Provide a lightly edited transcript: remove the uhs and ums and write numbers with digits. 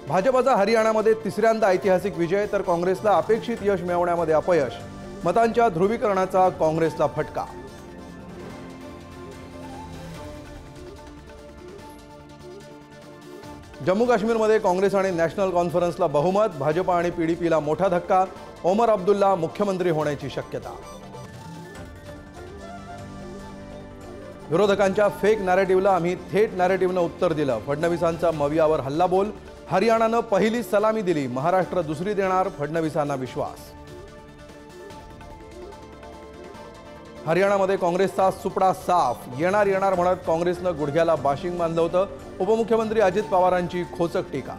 भाजपचा हरियाणामध्ये तिसऱ्यांदा ऐतिहासिक विजय तर काँग्रेसला अपेक्षित यश मिळवण्यामध्ये अपयश। मतांच्या ध्रुवीकरणाचा काँग्रेसला फटका। जम्मू काश्मीरमध्ये काँग्रेस आणि नॅशनल कॉन्फरन्सला बहुमत, भाजप आणि पीडीपीला मोठा धक्का। ओमर अब्दुल्ला मुख्यमंत्री होण्याची शक्यता। विरोधकांच्या फेक नॅरेटिव्हला आम्ही थेट नॅरेटिव्हनं उत्तर दिलं। फडणवीसांचा मवियावर हल्लाबोल। हरियाणानं पहिली सलामी दिली, महाराष्ट्र दुसरी देणार, फडणवीसांना विश्वास। हरियाणामध्ये काँग्रेसचा सुपडा साफ। येणार म्हणत काँग्रेसनं गुडघ्याला बाशिंग बांधलं होतं। उपमुख्यमंत्री अजित पवारांची खोचक टीका।